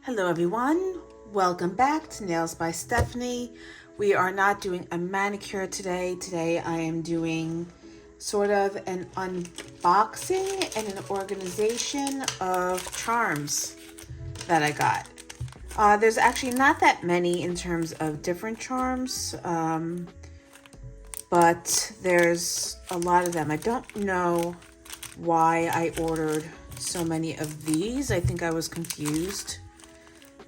Hello everyone, welcome back to Nails by Stephanie. We are not doing a manicure today. Today I am doing sort of an unboxing and an organization of charms that I got. There's actually not that many in terms of different charms, but there's a lot of them. I don't know why I ordered so many of these. I think I was confused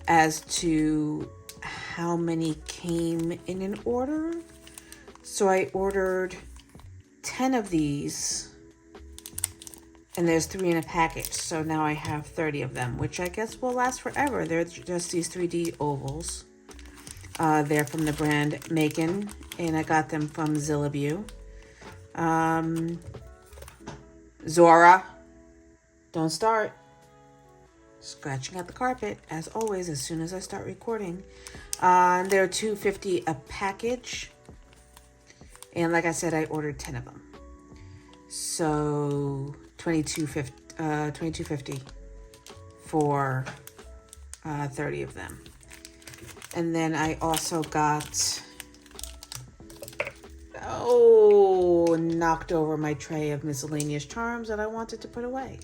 as to how many came in an order. So I ordered 10 of these, and there's 3 in a package. So now I have 30 of them, which I guess will last forever. They're just these 3D ovals. They're from the brand Makartt, and I got them from Zillabue. Zora, don't start. Scratching at the carpet, as always, as soon as I start recording. They're $2.50 a package. And like I said, I ordered 10 of them. So $22.50 for 30 of them. And then I also got, knocked over my tray of miscellaneous charms that I wanted to put away.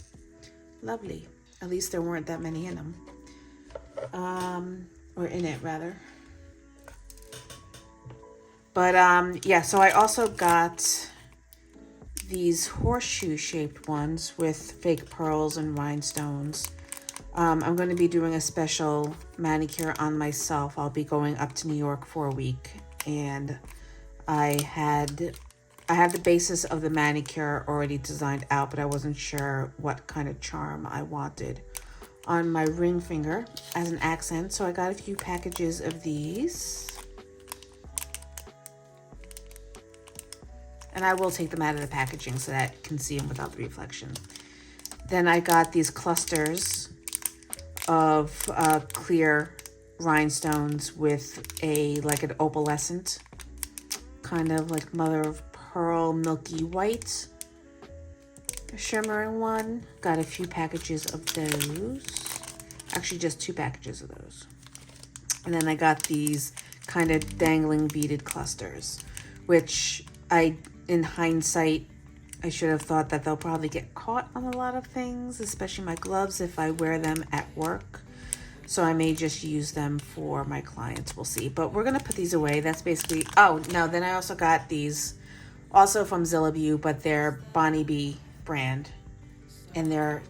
Lovely. At least there weren't that many in them. Or in it, rather. But, yeah, so I also got these horseshoe-shaped ones with fake pearls and rhinestones. I'm going to be doing a special manicure on myself. I'll be going up to New York for a week. And I have the basis of the manicure already designed out, but I wasn't sure what kind of charm I wanted on my ring finger as an accent. So I got a few packages of these. And I will take them out of the packaging so that you can see them without the reflection. Then I got these clusters of clear rhinestones with like an opalescent, kind of like mother of pearl, milky white, a shimmering one. Got a few packages of those. Actually, just 2 packages of those. And then I got these kind of dangling beaded clusters, which in hindsight, I should have thought that they'll probably get caught on a lot of things, especially my gloves if I wear them at work. So I may just use them for my clients. We'll see. But we're going to put these away. That's basically... Oh, no. Then I also got these also from Zillabue, but they're Bonnie B brand. And they're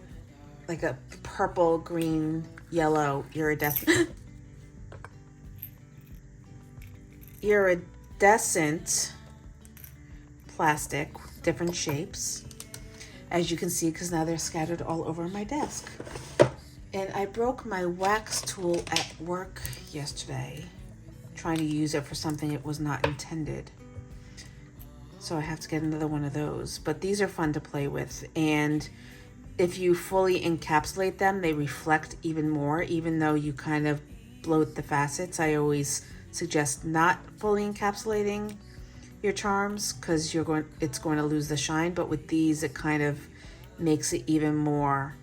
like a purple, green, yellow iridescent plastic, different shapes, as you can see, because now they're scattered all over my desk. And I broke my wax tool at work yesterday, trying to use it for something it was not intended. So I have to get another one of those. But these are fun to play with. And if you fully encapsulate them, they reflect even more, even though you kind of bloat the facets. I always suggest not fully encapsulating your charms because it's going to lose the shine. But with these, it kind of makes it even more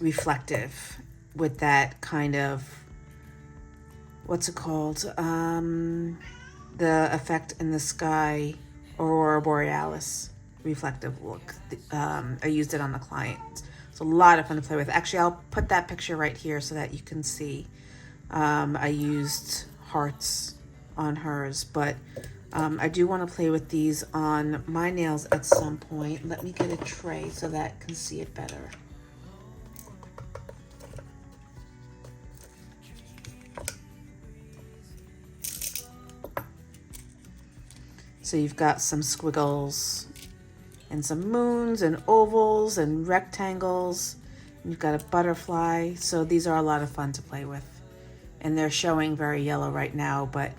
reflective with that kind of, what's it called? The effect in the sky, Aurora Borealis reflective look. I used it on the client. It's a lot of fun to play with. Actually, I'll put that picture right here so that you can see. I used hearts on hers, but I do want to play with these on my nails at some point. Let me get a tray so that I can see it better. So you've got some squiggles and some moons and ovals and rectangles. You've got a butterfly. So these are a lot of fun to play with. And they're showing very yellow right now, but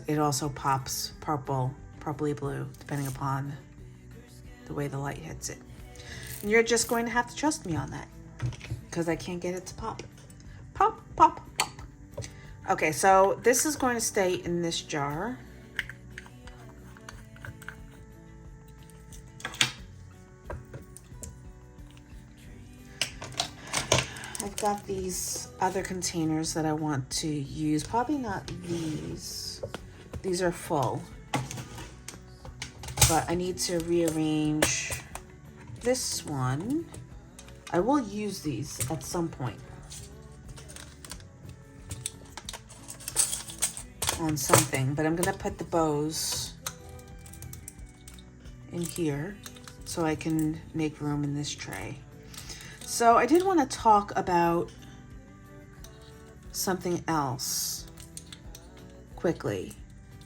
it also pops purpley blue, depending upon the way the light hits it. And you're just going to have to trust me on that because I can't get it to pop. Pop, pop, pop. Okay, so this is going to stay in this jar. got these other containers that I want to use. Probably not these. These are full. But I need to rearrange this one. I will use these at some point on something, but I'm gonna put the bows in here so I can make room in this tray. So I did want to talk about something else quickly.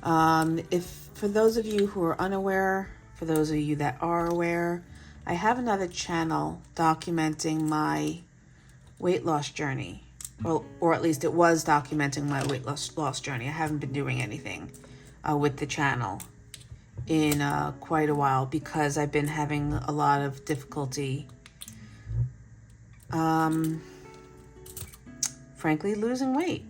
If for those of you who are unaware, for those of you that are aware, I have another channel documenting my weight loss journey. Well, or at least it was documenting my weight loss journey. I haven't been doing anything with the channel in quite a while because I've been having a lot of difficulty, frankly, losing weight,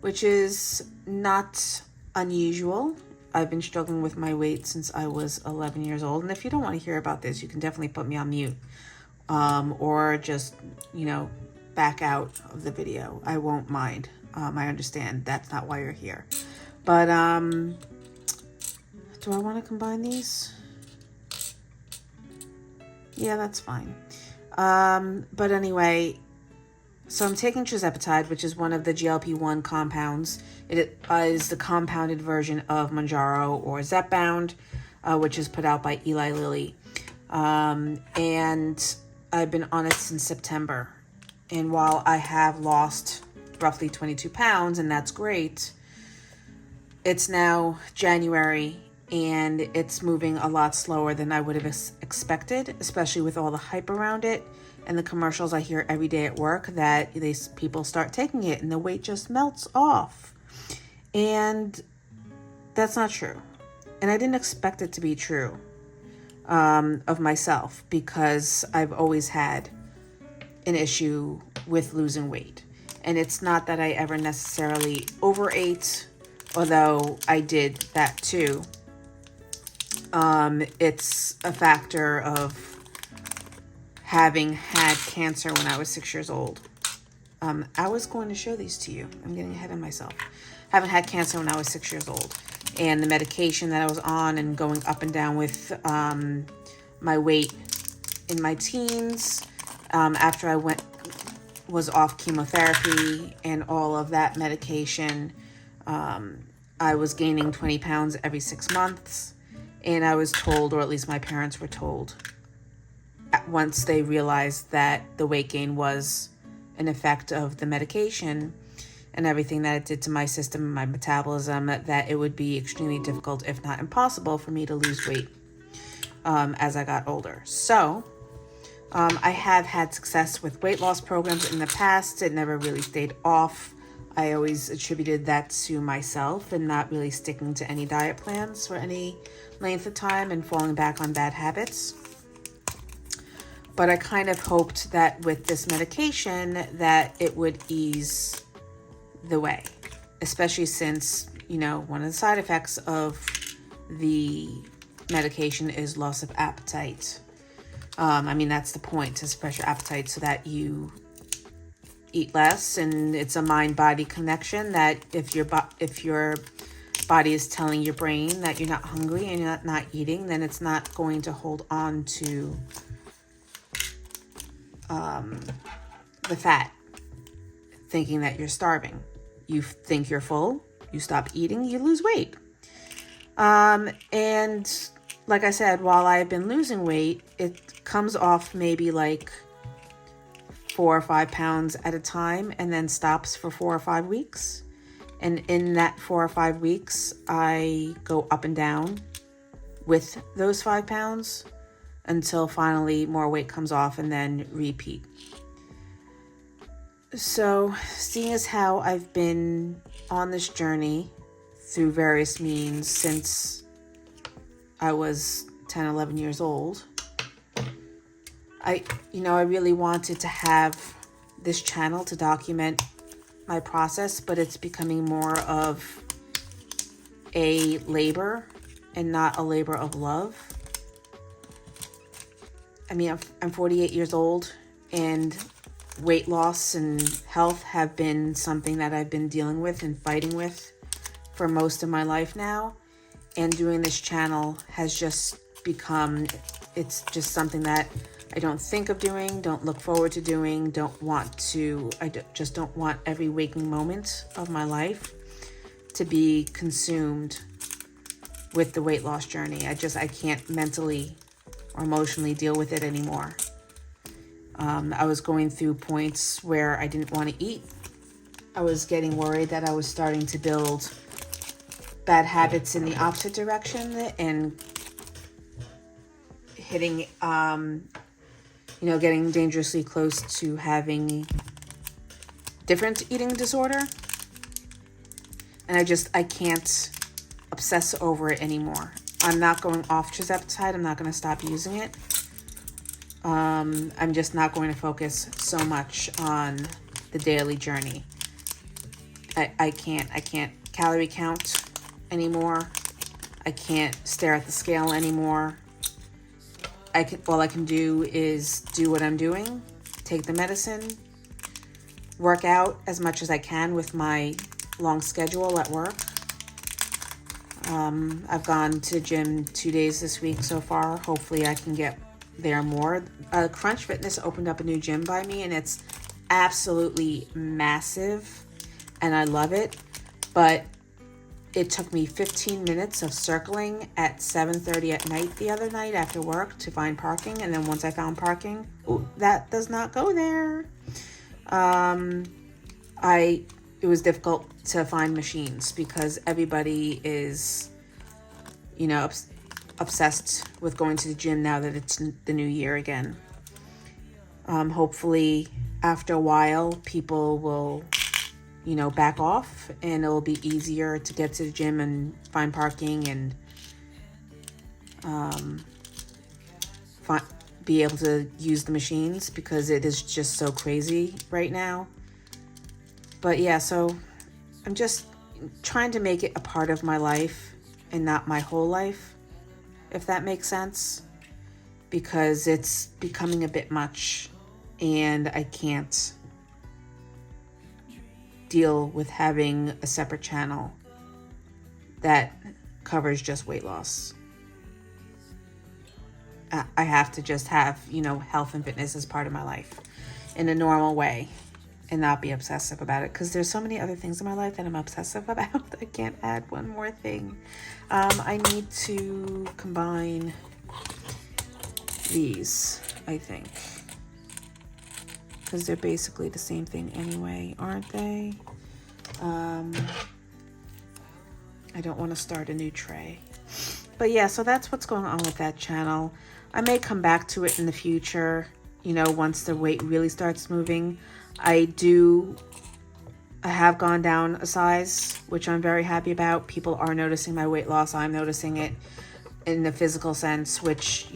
which is not unusual. I've been struggling with my weight since I was 11 years old. And if you don't want to hear about this, you can definitely put me on mute, or just, you know, back out of the video. I won't mind. I understand that's not why you're here. But do I want to combine these? Yeah, that's fine. But anyway, so I'm taking tirzepatide, which is one of the GLP-1 compounds. It is the compounded version of Mounjaro or Zepbound, which is put out by Eli Lilly. And I've been on it since September. And while I have lost roughly 22 pounds, and that's great, it's now January and it's moving a lot slower than I would have expected, especially with all the hype around it and the commercials I hear every day at work that people start taking it and the weight just melts off. And that's not true. And I didn't expect it to be true of myself, because I've always had an issue with losing weight. And it's not that I ever necessarily overate, although I did that too. It's a factor of having had cancer when I was 6 years old. I was going to show these to you. I'm getting ahead of myself. Having had cancer when I was 6 years old. And the medication that I was on and going up and down with my weight in my teens, after I was off chemotherapy and all of that medication, I was gaining 20 pounds every 6 months. And I was told, or at least my parents were told, once they realized that the weight gain was an effect of the medication and everything that it did to my system and my metabolism, that it would be extremely difficult, if not impossible, for me to lose weight as I got older. So I have had success with weight loss programs in the past. It never really stayed off. I always attributed that to myself and not really sticking to any diet plans for any length of time and falling back on bad habits. But I kind of hoped that with this medication that it would ease the way, especially since, you know, one of the side effects of the medication is loss of appetite. I mean, that's the point, to suppress your appetite so that you eat less. And it's a mind-body connection that if your body is telling your brain that you're not hungry and you're not eating, then it's not going to hold on to the fat, thinking that you're starving. You think you're full, you stop eating, you lose weight. And like I said, while I've been losing weight, it comes off maybe like 4 or 5 pounds at a time and then stops for 4 or 5 weeks. And in that 4 or 5 weeks, I go up and down with those 5 pounds until finally more weight comes off and then repeat. So seeing as how I've been on this journey through various means since I was 10, 11 years old, I really wanted to have this channel to document my process, but it's becoming more of a labor and not a labor of love. I mean, I'm 48 years old, and weight loss and health have been something that I've been dealing with and fighting with for most of my life now. And doing this channel has just become, it's just something that I don't think of doing, don't look forward to doing, just don't want every waking moment of my life to be consumed with the weight loss journey. I can't mentally or emotionally deal with it anymore. I was going through points where I didn't want to eat. I was getting worried that I was starting to build bad habits in the opposite direction and hitting, getting dangerously close to having different eating disorder. And I can't obsess over it anymore. I'm not going off tirzepatide. I'm not going to stop using it. I'm just not going to focus so much on the daily journey. I can't calorie count anymore. I can't stare at the scale anymore. All I can do is do what I'm doing, take the medicine, work out as much as I can with my long schedule at work. I've gone to gym 2 days this week so far. Hopefully I can get there more. Crunch Fitness opened up a new gym by me, and it's absolutely massive, and I love it. But it took me 15 minutes of circling at 7:30 at night the other night after work to find parking, and then once I found parking, that does not go there. It was difficult to find machines because everybody is, obsessed with going to the gym now that it's the new year again. Hopefully after a while people will, back off, and it'll be easier to get to the gym and find parking and be able to use the machines, because it is just so crazy right now. But yeah, so I'm just trying to make it a part of my life and not my whole life, if that makes sense, because it's becoming a bit much and I can't deal with having a separate channel that covers just weight loss. I have to just have, health and fitness as part of my life in a normal way and not be obsessive about it, because there's so many other things in my life that I'm obsessive about. I can't add one more thing. I need to combine these, I think, because they're basically the same thing anyway, aren't they? I don't want to start a new tray. But yeah, so that's what's going on with that channel. I may come back to it in the future, once the weight really starts moving. I have gone down a size, which I'm very happy about. People are noticing my weight loss. I'm noticing it in the physical sense, which,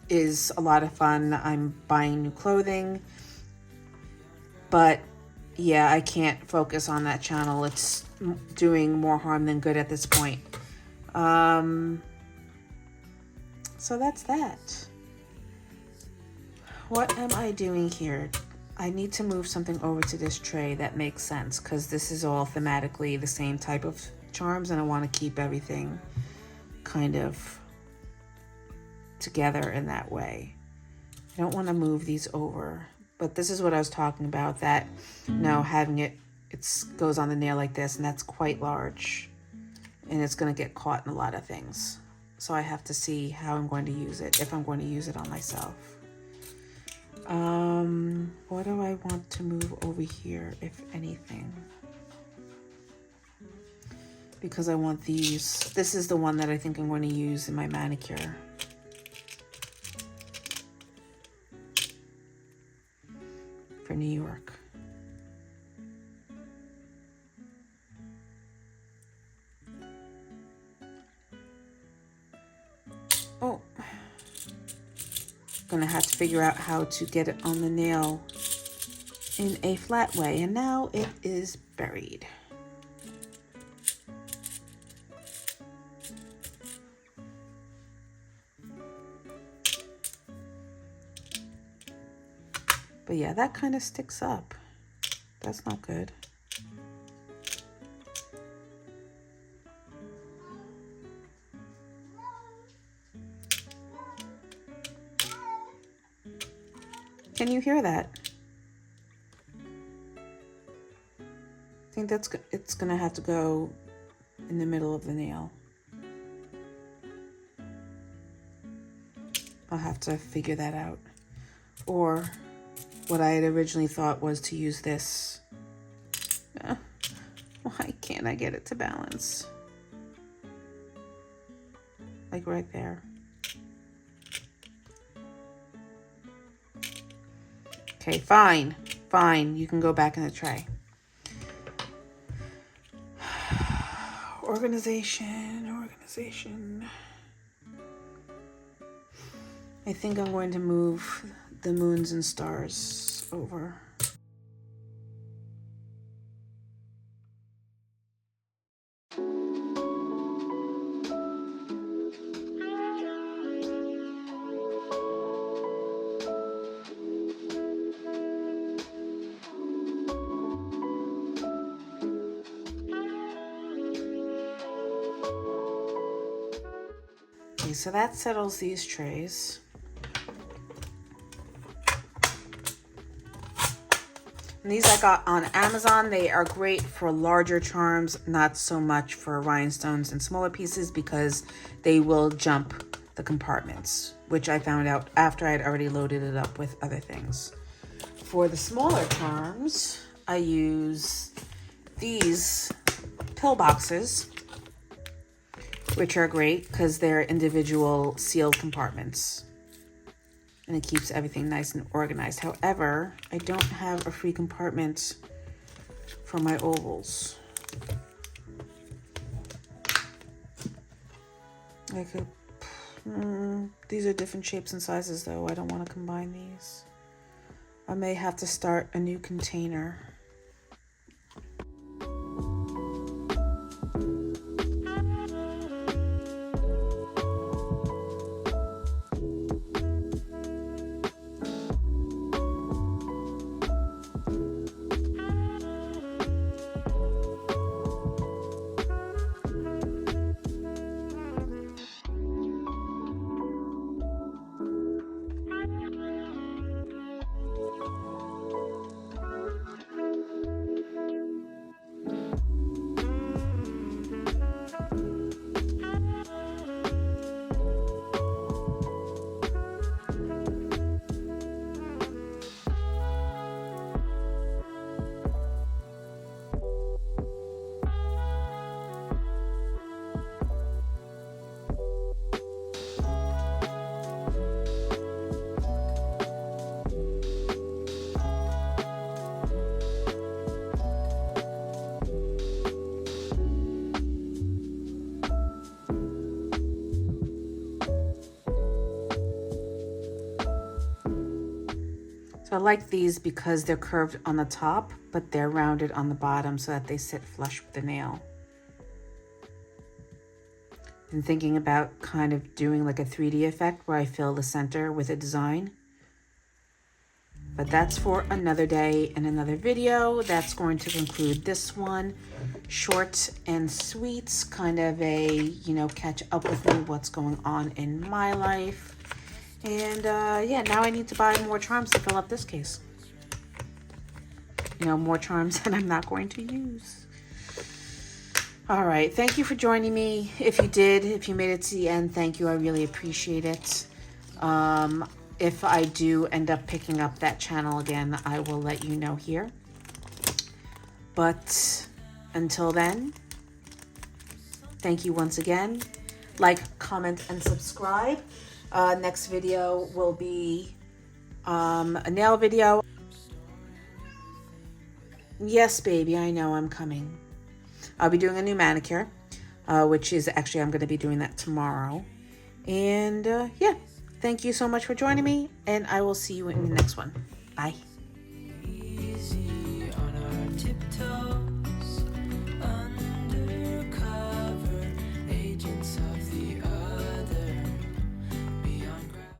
is a lot of fun. I'm buying new clothing. But yeah, I can't focus on that channel. It's doing more harm than good at this point. So that's that. What am I doing here? I need to move something over to this tray that makes sense, because this is all thematically the same type of charms, and I want to keep everything kind of together in that way. I don't want to move these over, but this is what I was talking about, that having it goes on the nail like this, and that's quite large, and it's going to get caught in a lot of things. So I have to see how I'm going to use it, if I'm going to use it on myself. What do I want to move over here, if anything? Because I want these. This is the one that I think I'm going to use in my manicure. For New York. Oh. Gonna have to figure out how to get it on the nail in a flat way, and now it is buried. But yeah, that kind of sticks up. That's not good. Can you hear that? I think it's gonna have to go in the middle of the nail. I'll have to figure that out. Or what I had originally thought was to use this. Why can't I get it to balance? Like right there. Okay, fine. Fine, you can go back in the tray. Organization. I think I'm going to move the moons and stars over. Okay, so that settles these trays. And these I got on Amazon. They are great for larger charms, not so much for rhinestones and smaller pieces because they will jump the compartments, which I found out after I had already loaded it up with other things. For the smaller charms, I use these pill boxes, which are great because they're individual sealed compartments. And it keeps everything nice and organized. However, I don't have a free compartment for my ovals. I could, these are different shapes and sizes though. I don't want to combine these. I may have to start a new container. So I like these because they're curved on the top, but they're rounded on the bottom so that they sit flush with the nail. Been thinking about kind of doing like a 3D effect where I fill the center with a design. But that's for another day and another video. That's going to conclude this one. Short and sweet, kind of a, you know, catch up with me, what's going on in my life. And yeah, now I need to buy more charms to fill up this case. You know, more charms that I'm not going to use. All right, thank you for joining me. If you did, if you made it to the end, thank you. I really appreciate it. If I do end up picking up that channel again, I will let you know here. But until then, thank you once again. Like, comment, and subscribe. Next video will be a nail video. Yes, baby, I know I'm coming. I'll be doing a new manicure, which is actually, I'm going to be doing that tomorrow. And yeah, thank you so much for joining me, and I will see you in the next one. Bye. Easy on our tiptoe.